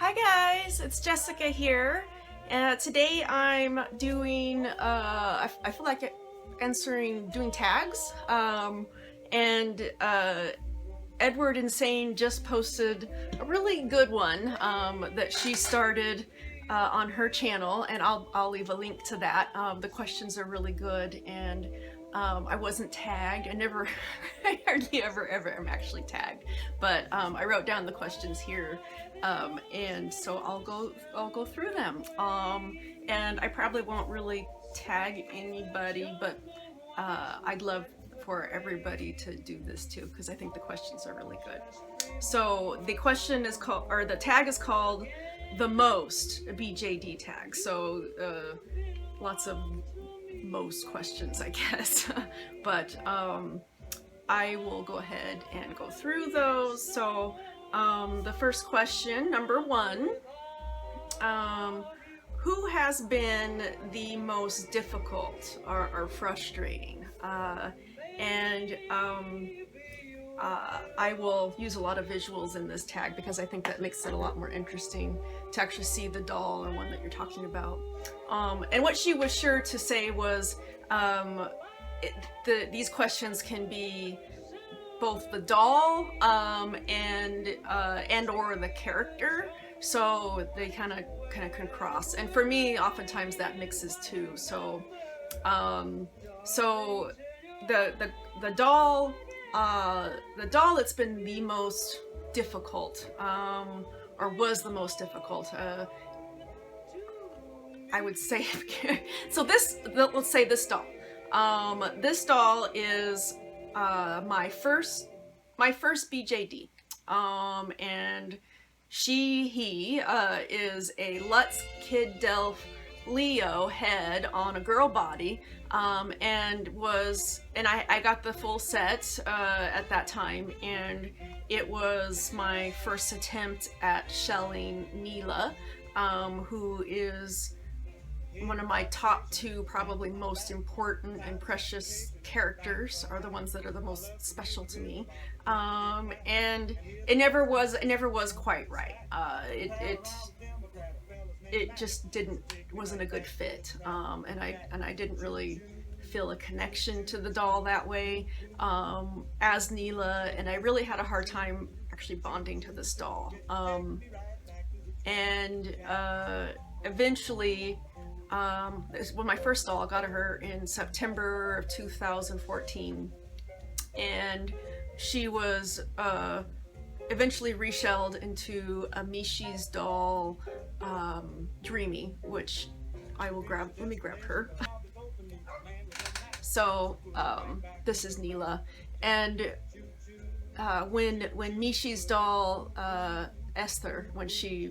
Hi guys, it's Jessica here. Today I'm doing, I feel like doing tags. And Edward Insane just posted a really good one that she started on her channel, and I'll leave a link to that. The questions are really good, and I wasn't tagged. I never, I hardly ever am actually tagged, but I wrote down the questions here, and so I'll go through them. And I probably won't really tag anybody, but I'd love for everybody to do this too, because I think the questions are really good. So the question is called, or the tag is called the most BJD tag. So lots of most questions, I guess. But I will go ahead and go through those. So the first question, number one, who has been the most difficult or frustrating? I will use a lot of visuals in this tag because I think that makes it a lot more interesting to actually see the doll or one that you're talking about. And what she was sure to say was these questions can be both the doll and or the character, so they kind of can cross. And for me, oftentimes that mixes too. So the doll that's been the most difficult, or was the most difficult, I would say. So let's say this doll. This doll is my first BJD, and he is a Lutz Kid Delph Leo head on a girl body, and I got the full set at that time, and it was my first attempt at shelling Neela, who is one of my top two probably most important and precious characters, are the ones that are the most special to me. And it never was quite right. It just wasn't a good fit, and I didn't really feel a connection to the doll that way as Neela, and I really had a hard time actually bonding to this doll. Eventually, well, my first doll, I got her in September of 2014, and she was eventually reshelled into a Mishi's doll, Dreamy, which I will grab. Let me grab her. So this is Neela, and when Mishi's doll, Esther, when she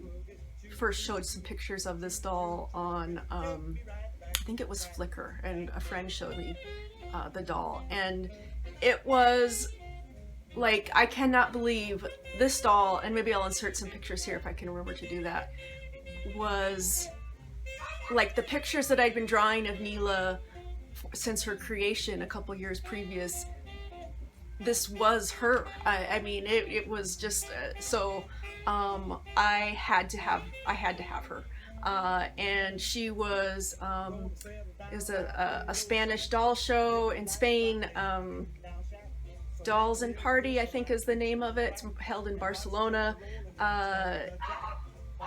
first showed some pictures of this doll on, I think it was Flickr, and a friend showed me the doll, and it was like, I cannot believe this doll, and maybe I'll insert some pictures here if I can remember to do that, was like the pictures that I'd been drawing of Neela since her creation a couple years previous. This was her. I mean, it was just so. I had to have her, and she was. It was a Spanish doll show in Spain. Dolls and Party, I think, is the name of it. It's held in Barcelona,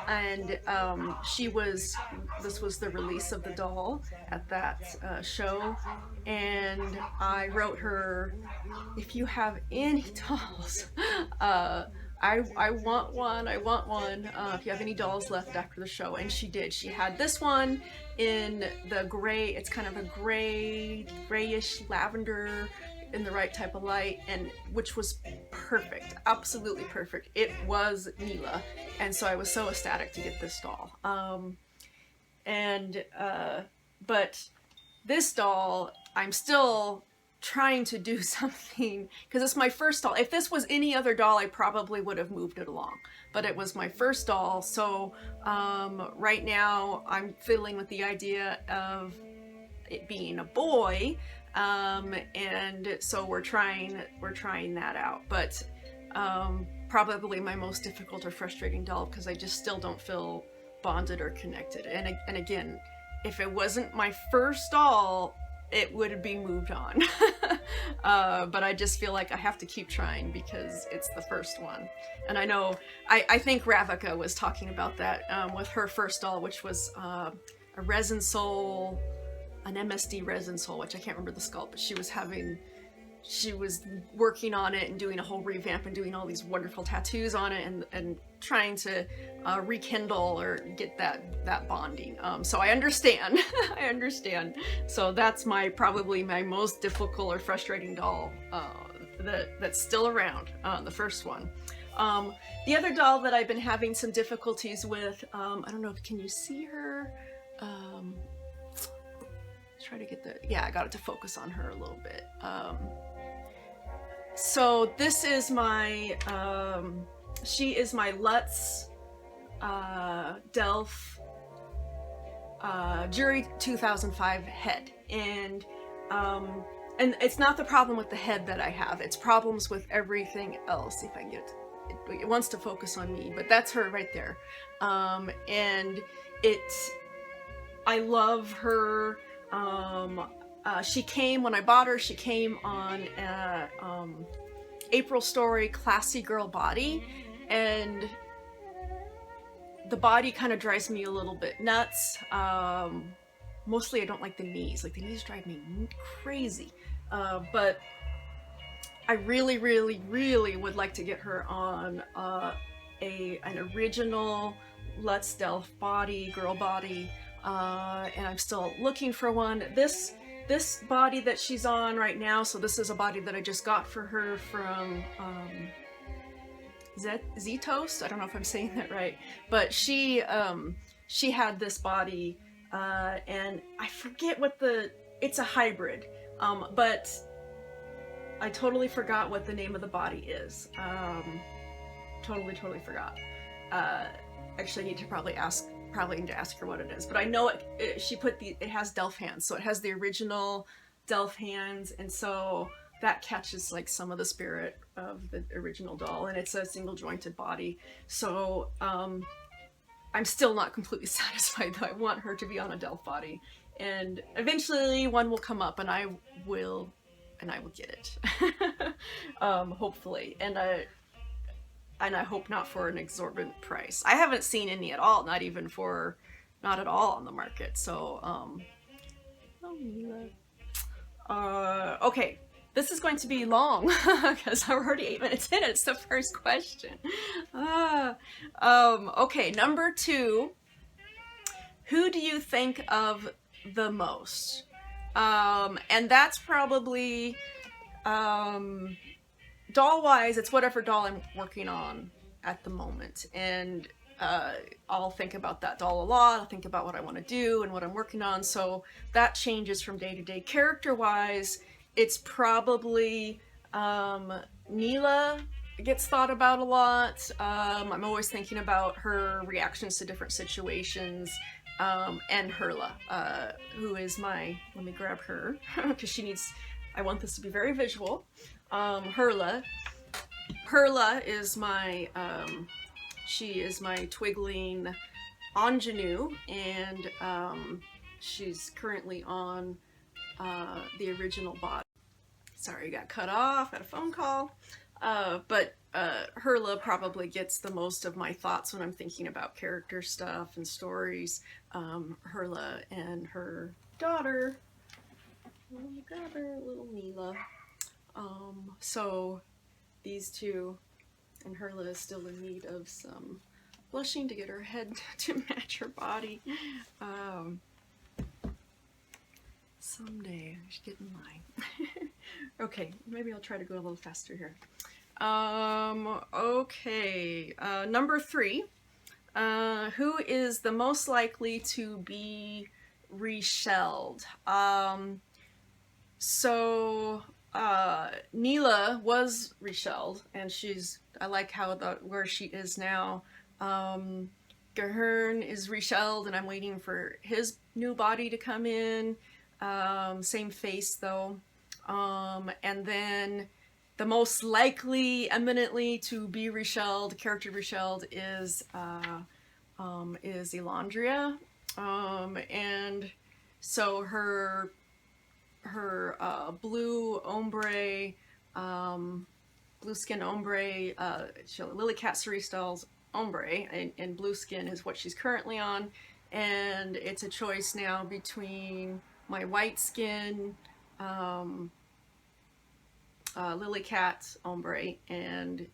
and this was the release of the doll at that show, and I wrote her, if you have any dolls, I want one, if you have any dolls left after the show. And she did. She had this one in the gray, it's kind of a grayish lavender, in the right type of light, and which was perfect, absolutely perfect. It was Neela, and so I was so ecstatic to get this doll. But this doll, I'm still trying to do something, because it's my first doll. If this was any other doll, I probably would have moved it along, but it was my first doll. So right now I'm fiddling with the idea of it being a boy, and so we're trying that out. But probably my most difficult or frustrating doll, because I just still don't feel bonded or connected. And again, if it wasn't my first doll, it would be moved on. But I just feel like I have to keep trying because it's the first one. And I know, I think Ravika was talking about that with her first doll, which was a resin soul, an MSD resin soul, which I can't remember the sculpt, but she was working on it and doing a whole revamp and doing all these wonderful tattoos on it and trying to rekindle or get that bonding. So I understand. I understand. So that's probably my most difficult or frustrating doll that's still around, the first one. The other doll that I've been having some difficulties with, I don't know, can you see her? Try to get yeah, I got it to focus on her a little bit. So this is my, she is my Lutz Delph Jury 2005 head. And it's not the problem with the head that I have, it's problems with everything else. See if I can get it wants to focus on me, but that's her right there. And I love her. She came, when I bought her, she came on April Story Classy Girl Body, and the body kind of drives me a little bit nuts. Mostly I don't like the knees. Like, the knees drive me crazy. But I really, really, really would like to get her on an original Lutz Delph body, girl body. And I'm still looking for one. This body that she's on right now, so this is a body that I just got for her from Zetoast. I don't know if I'm saying that right, but she had this body, and I forget what it's a hybrid, but I totally forgot what the name of the body is. Totally forgot. Actually, I need to probably need to ask her what it is, but I know it has Delph hands, so it has the original Delph hands, and so that catches like some of the spirit of the original doll, and it's a single jointed body. So I'm still not completely satisfied, though. I want her to be on a Delph body, and eventually one will come up, and I will get it. Hopefully, and I hope not for an exorbitant price. I haven't seen any at all, not at all on the market. So, okay, this is going to be long because we're already 8 minutes in. It's the first question. Okay, number 2. Who do you think of the most? And that's probably, doll-wise, it's whatever doll I'm working on at the moment, and I'll think about that doll a lot. I'll think about what I want to do and what I'm working on, so that changes from day to day. Character-wise, it's probably Neela gets thought about a lot. I'm always thinking about her reactions to different situations, and Herla, who is my, let me grab her, because I want this to be very visual. Herla is my, she is my Twigling ingenue, and she's currently on the original body. Sorry, got cut off, had a phone call. But Herla probably gets the most of my thoughts when I'm thinking about character stuff and stories. Herla and her daughter, let me grab her, little Neela. So these two, and Herla is still in need of some blushing to get her head to match her body. Someday I should get in line. Okay, maybe I'll try to go a little faster here. Okay, number 3. Who is the most likely to be reshelled? So Neela was reshelled, and I like where she is now. Gahern is reshelled, and I'm waiting for his new body to come in. Same face though. And then the most likely, eminently to be reshelled, character reshelled is Elandria, and so her blue ombre, blue skin ombre, Lily Cat Cerise ombre, and blue skin is what she's currently on, and it's a choice now between my white skin, Lily Cat ombre, and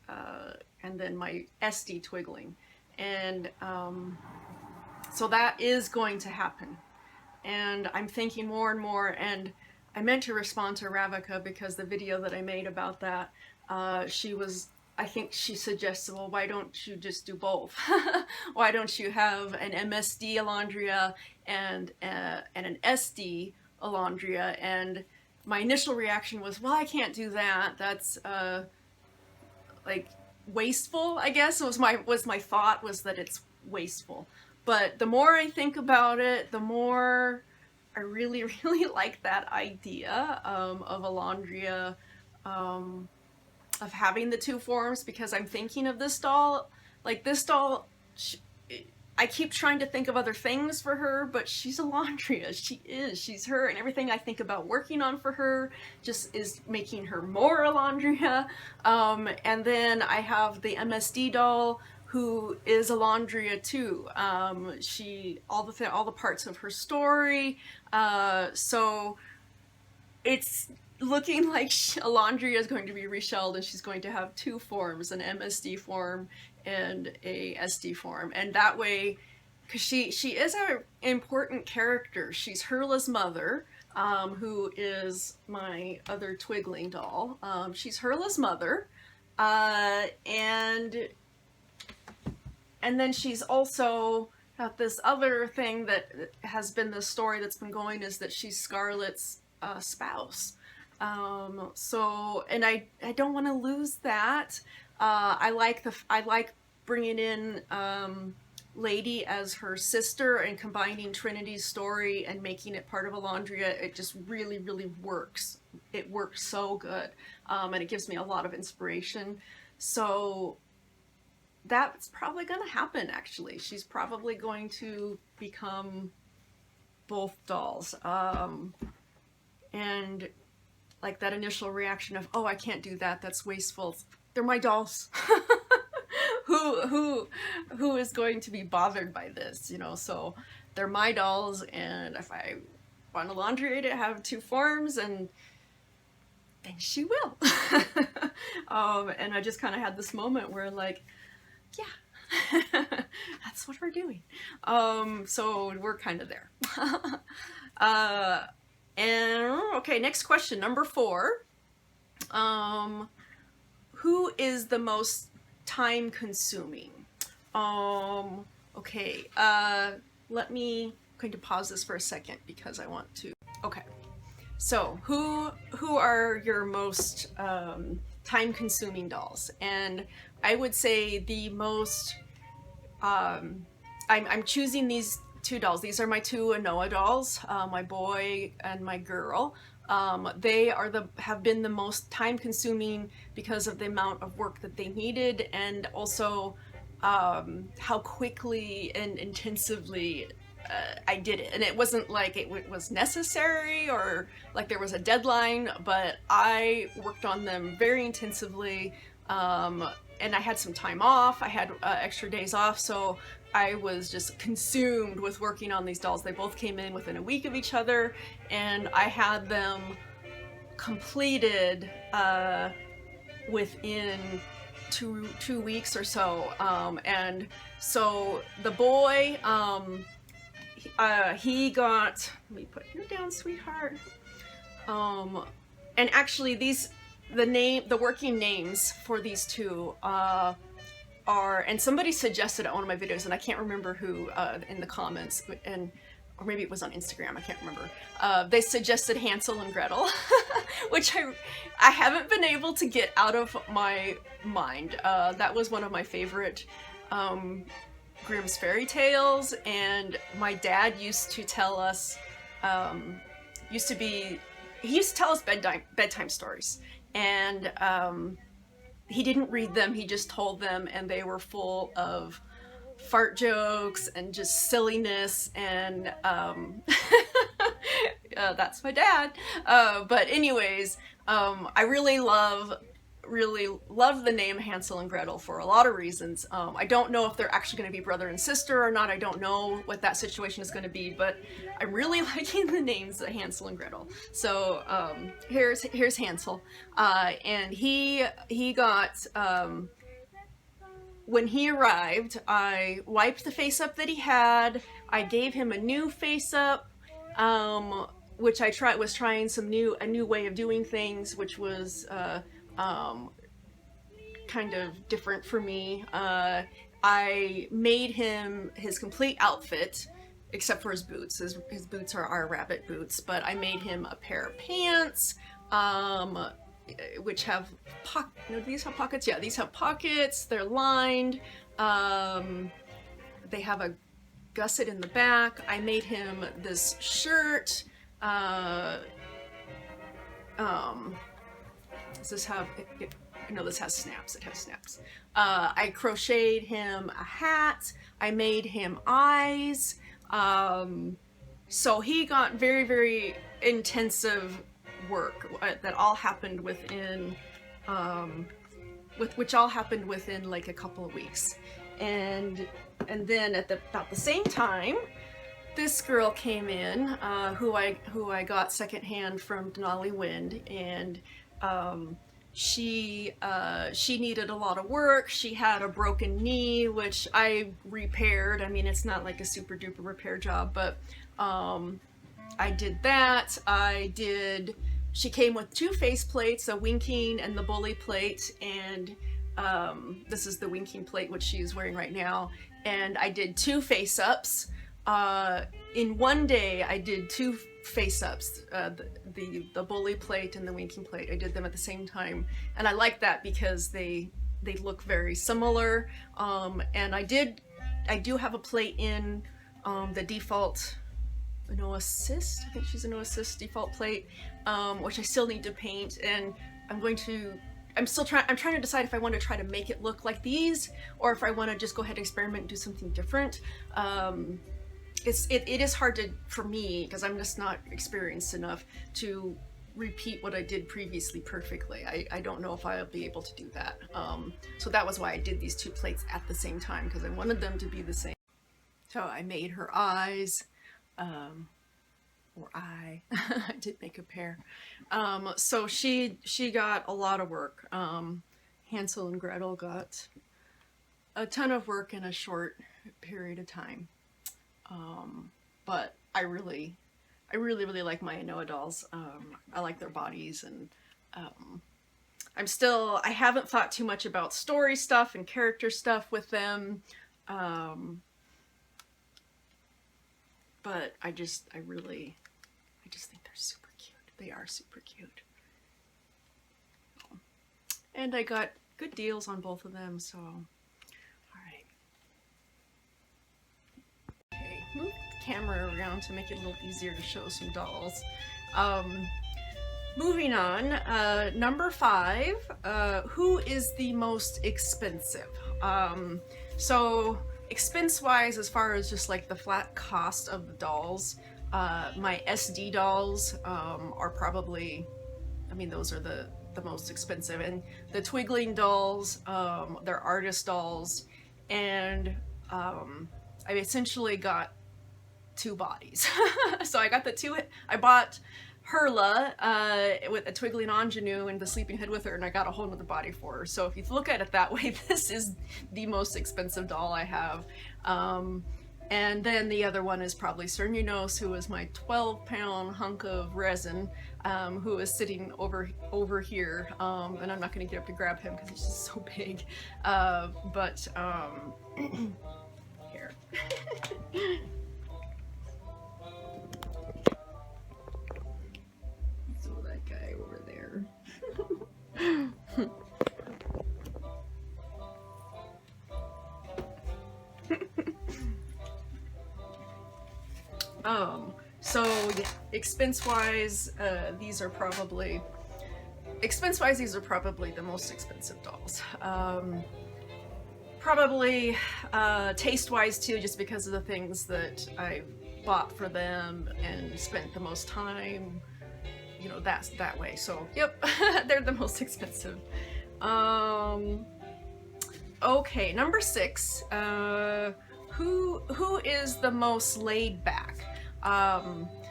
then my SD twiggling, and so that is going to happen, and I'm thinking more and more, and I meant to respond to Ravika because the video that I made about that, I think she suggested, well, why don't you just do both? Why don't you have an MSD Elandria and an SD Elandria? And my initial reaction was, well, I can't do that. That's like wasteful, I guess. Was my thought was that it's wasteful. But the more I think about it, the more I really, really like that idea of Elandria, of having the two forms, because I'm thinking of this doll, like this doll, I keep trying to think of other things for her, but she's Elandria, she's her, and everything I think about working on for her just is making her more Elandria. And then I have the MSD doll, who is Elandria too. All the parts of her story, so it's looking like Elandria is going to be reshelled, and she's going to have two forms, an MSD form and a SD form, and that way, because she is an important character. She's Hurla's mother, who is my other twiggling doll. She's Hurla's mother, and then she's also got this other thing that has been the story that's been going, is that she's Scarlet's spouse. So, and I don't want to lose that. I like bringing in Lady as her sister and combining Trinity's story and making it part of Elandria. It just really, really works. It works so good, and it gives me a lot of inspiration. So that's probably going to happen, actually. She's probably going to become both dolls. And like that initial reaction of, oh, I can't do that, that's wasteful. They're my dolls. Who is going to be bothered by this, you know? So they're my dolls, and if I want Elandria to have two forms, and then she will. And I just kind of had this moment where, like, yeah, that's what we're doing. So we're kind of there. And okay, next question, number 4. Who is the most time consuming? Okay, I'm going to pause this for a second because I want to. Okay, so who are your most time consuming dolls? And I would say the most, I'm choosing these two dolls. These are my two Anoa dolls, my boy and my girl. They have been the most time consuming because of the amount of work that they needed, and also how quickly and intensively I did it. And it wasn't like it was necessary or like there was a deadline, but I worked on them very intensively, and I had some time off. I had extra days off, so I was just consumed with working on these dolls. They both came in within a week of each other, and I had them completed within two weeks or so. And so the boy, he got, let me put you down, sweetheart. And actually the working names for these two are, and somebody suggested on one of my videos, and I can't remember who in the comments, or maybe it was on Instagram, I can't remember. They suggested Hansel and Gretel, which I haven't been able to get out of my mind. That was one of my favorite Grimm's fairy tales, and my dad used to tell us, he used to tell us bedtime stories. and he didn't read them, he just told them, and they were full of fart jokes and just silliness, and that's my dad. But anyways, I really love the name Hansel and Gretel for a lot of reasons. I don't know if they're actually going to be brother and sister or not. I don't know what that situation is going to be, but I'm really liking the names of Hansel and Gretel. So here's Hansel, and he got when he arrived, I wiped the face up that he had. I gave him a new face up, which I was trying a new way of doing things, which was kind of different for me. I made him his complete outfit, except for his boots. His boots are our rabbit boots, but I made him a pair of pants, which have do these have pockets? Yeah, these have pockets. They're lined. They have a gusset in the back. I made him this shirt. Does this have? No, this has snaps. It has snaps. I crocheted him a hat. I made him eyes. So he got very, very intensive work that all happened within, which all happened within like a couple of weeks, and then at about the same time, this girl came in, who I got secondhand from Denali Wind, and she needed a lot of work. She had a broken knee, which I repaired. I mean, it's not like a super duper repair job, but I did that. She came with two face plates, a winking and the bully plate, and this is the winking plate, which she is wearing right now. And I did two face ups. In one day, I did two face ups, the bully plate and the winking plate. I did them at the same time, and I like that because they look very similar. And I do have a plate in the default no assist. I think she's a no assist default plate, which I still need to paint, and I'm trying to decide if I want to try to make it look like these, or if I want to just go ahead and experiment and do something different. It is hard for me, because I'm just not experienced enough to repeat what I did previously perfectly. I don't know if I'll be able to do that. So that was why I did these two plates at the same time, because I wanted them to be the same. So I made her eyes, or I did make a pair. So she got a lot of work. Hansel and Gretel got a ton of work in a short period of time. But I really like my Noah dolls. I like their bodies, and I haven't thought too much about story stuff and character stuff with them. But I just think they're super cute. They are super cute. And I got good deals on both of them, so alright. Okay, move the camera around to make it a little easier to show some dolls. Moving on, number 5, who is the most expensive? So expense-wise, as far as just like the flat cost of the dolls, my SD dolls are probably, I mean, those are the most expensive, and the Twiggling dolls, they're artist dolls, and I essentially got 2 bodies. So I got I bought Herla with a Twiggling ingenue and the sleeping head with her, and I got a whole nother body for her. So if you look at it that way, this is the most expensive doll I have. And then the other one is probably Cernunos, who is my 12-pound hunk of resin, who is sitting over here, and I'm not going to get up to grab him because he's just so big. Here. So that guy over there. So yeah, expense-wise, these are probably expense-wise, these are probably the most expensive dolls. Probably taste-wise too, just because of the things that I bought for them and spent the most time, you know, that's that way. So yep, they're the most expensive. Okay, number 6. Who is the most laid back?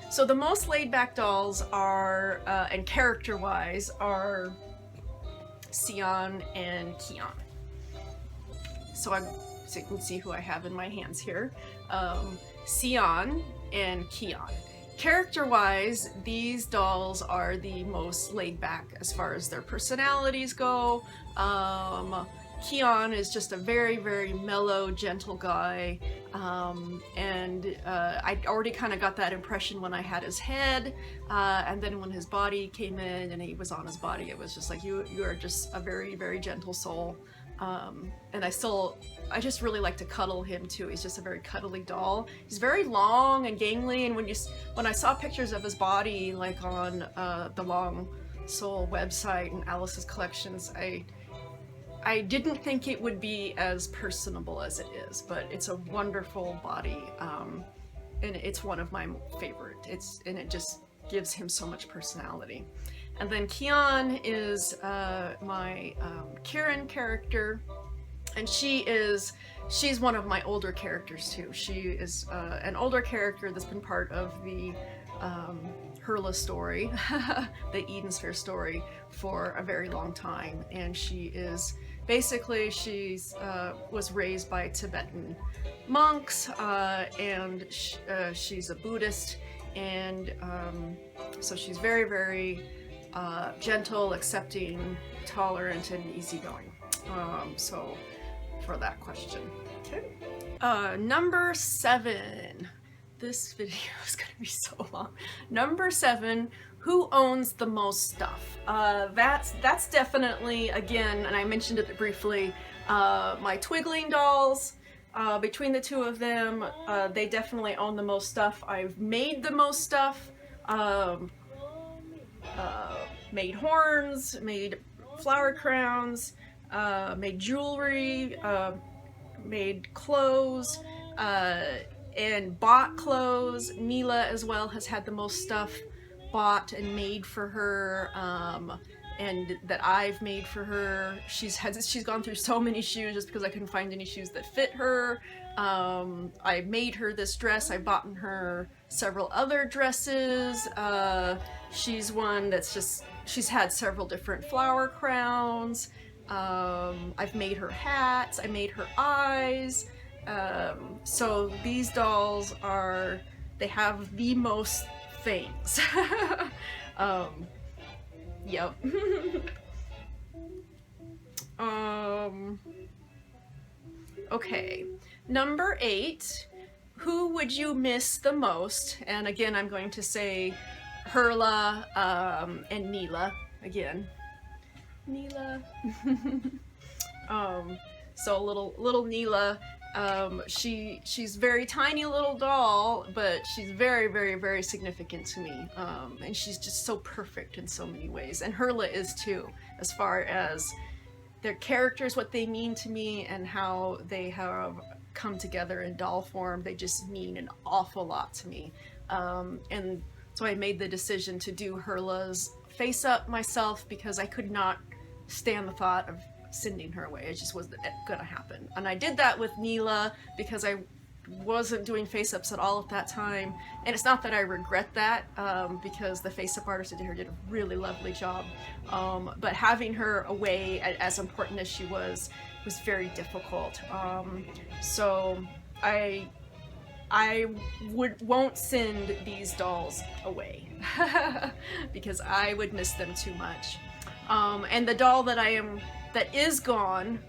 So the most laid back dolls are, and character-wise, are Sion and Keon. So you can see who I have in my hands here. Sion and Keon. Character-wise, these dolls are the most laid back as far as their personalities go. Keon is just a very, very mellow, gentle guy, and I already kind of got that impression when I had his head, and then when his body came in and he was on his body, it was just like, you are just a very, very gentle soul. And I just really like to cuddle him too. He's just a very cuddly doll. He's very long and gangly, and when I saw pictures of his body, like on the Long Soul website and Alice's collections, I didn't think it would be as personable as it is, but it's a wonderful body, and it's one of my favorite. And it just gives him so much personality. And then Keon is my Kieran character, and she's one of my older characters too. She is an older character that's been part of the Hurla story, the Eden Sphere story, for a very long time, and she's was raised by Tibetan monks, and she's a Buddhist, and so she's very, very gentle, accepting, tolerant, and easygoing. So for that question. Okay. Number 7. This video is gonna be so long. Number 7. Who owns the most stuff? That's definitely, again, and I mentioned it briefly, my Twiggling dolls. Between the two of them, they definitely own the most stuff. I've made the most stuff. Made horns, made flower crowns, made jewelry, made clothes, and bought clothes. Neela as well has had the most stuff bought and made for her, and that I've made for her. She's gone through so many shoes just because I couldn't find any shoes that fit her. I made her this dress. I've bought her several other dresses. She's one that's she's had several different flower crowns. I've made her hats. I made her eyes. So these dolls they have the most things. Yep. Okay. Number 8. Who would you miss the most? And again, I'm going to say Hurla, and Neela again. Neela. So little Neela. She's very tiny little doll, but she's very, very, very significant to me. And she's just so perfect in so many ways. And Hurla is too, as far as their characters, what they mean to me, and how they have come together in doll form. They just mean an awful lot to me. And so I made the decision to do Hurla's face up myself because I could not stand the thought of sending her away. It just wasn't gonna happen. And I did that with Neela because I wasn't doing face-ups at all at that time. And it's not that I regret that, because the face-up artist that did her did a really lovely job. But having her away, as important as she was very difficult. So I won't send these dolls away because I would miss them too much. And the doll that is gone,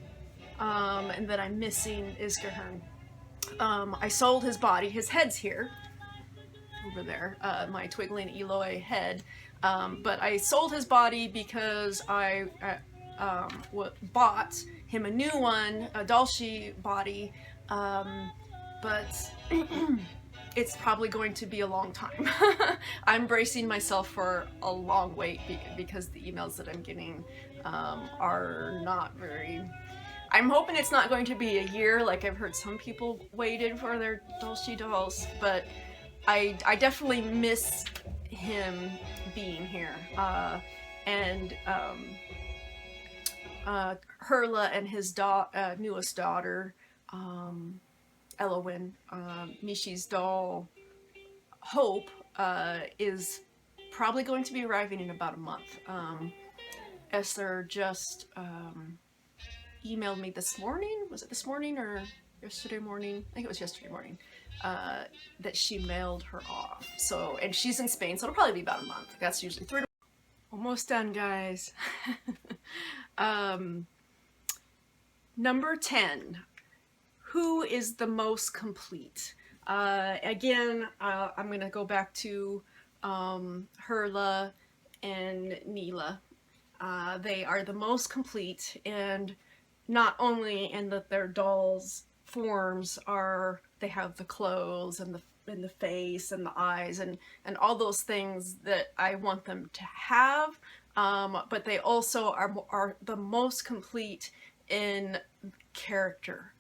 and that I'm missing is Gahern. I sold his body. His head's here, over there, my Twiggling Eloy head. But I sold his body because I bought him a new one, a Dalshi body, but it's probably going to be a long time. I'm bracing myself for a long wait because the emails that I'm getting are not very... I'm hoping it's not going to be a year like I've heard some people waited for their Dolce Dolls, but I definitely miss him being here. And Herla and his newest daughter, Elowen, Mishi's doll, Hope, is probably going to be arriving in about a month. Esther just emailed me this morning. Was it this morning or yesterday morning? I think it was yesterday morning. That she mailed her off. So, and she's in Spain, so it'll probably be about a month. That's usually 3 to... Almost done, guys. Number 10. Who is the most complete? Again, I'm gonna go back to Herla and Neela. They are the most complete, and not only in that their dolls' forms are, they have the clothes and the face and the eyes and all those things that I want them to have, but they also are the most complete in character.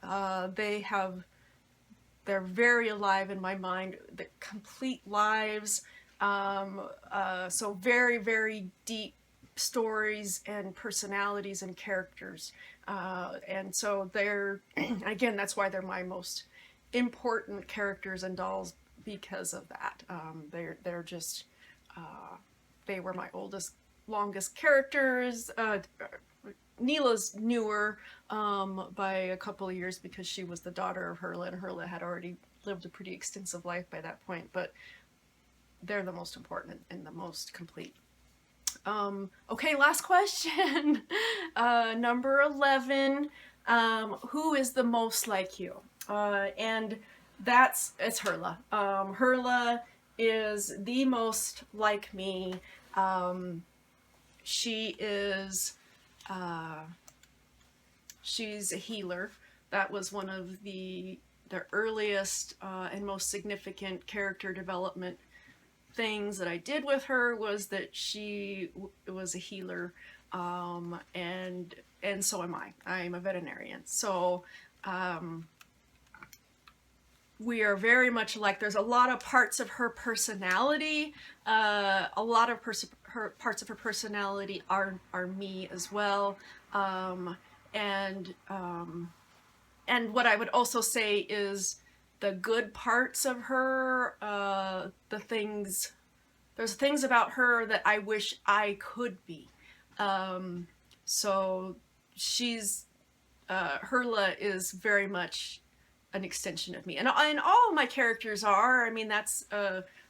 They're very alive in my mind, the complete lives, so very, very deep stories and personalities and characters, and so they're, again, that's why they're my most important characters and dolls, because of that. They're just, they were my longest characters. Neela's newer by a couple of years because she was the daughter of Herla, and Herla had already lived a pretty extensive life by that point, but they're the most important and the most complete. Okay, last question. Number 11. Who is the most like you? And it's Herla. Herla is the most like me. She is, she's a healer. That was one of the earliest and most significant character development things that I did with her, was that she was a healer, and so am I. I'm a veterinarian. So we are very much alike. There's a lot of parts of her personality. A lot of parts of her personality are me as well. And what I would also say is the good parts of her, there's things about her that I wish I could be. So she's, Herla is very much an extension of me. And all of my characters are. I mean, that's,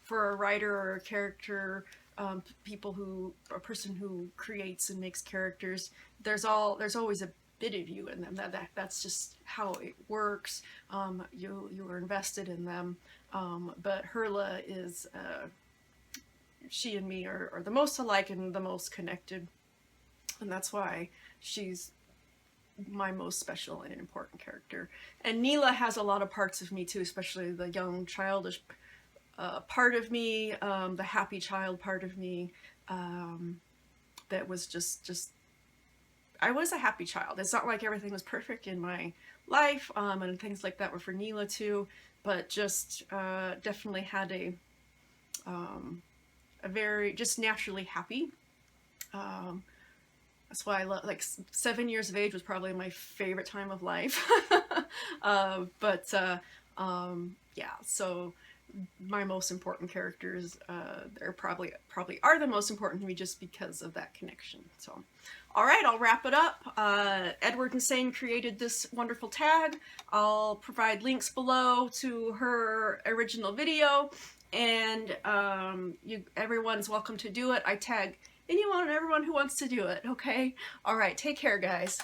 for a writer or a character, a person who creates and makes characters, there's always a bit of you in them. That's just how it works. You are invested in them. But Herla is, she and me are the most alike and the most connected, and that's why she's my most special and important character. And Neela has a lot of parts of me too, especially the young childish part of me, the happy child part of me, that was just I was a happy child. It's not like everything was perfect in my life, and things like that were for Neela too, but just definitely had a very, just naturally happy. That's why I love, like, 7 years of age was probably my favorite time of life. Yeah, so my most important characters, they're probably are the most important to me just because of that connection. So, all right, I'll wrap it up. Edward Insane created this wonderful tag. I'll provide links below to her original video, and everyone's welcome to do it. I tag anyone and everyone who wants to do it, okay? All right, take care, guys.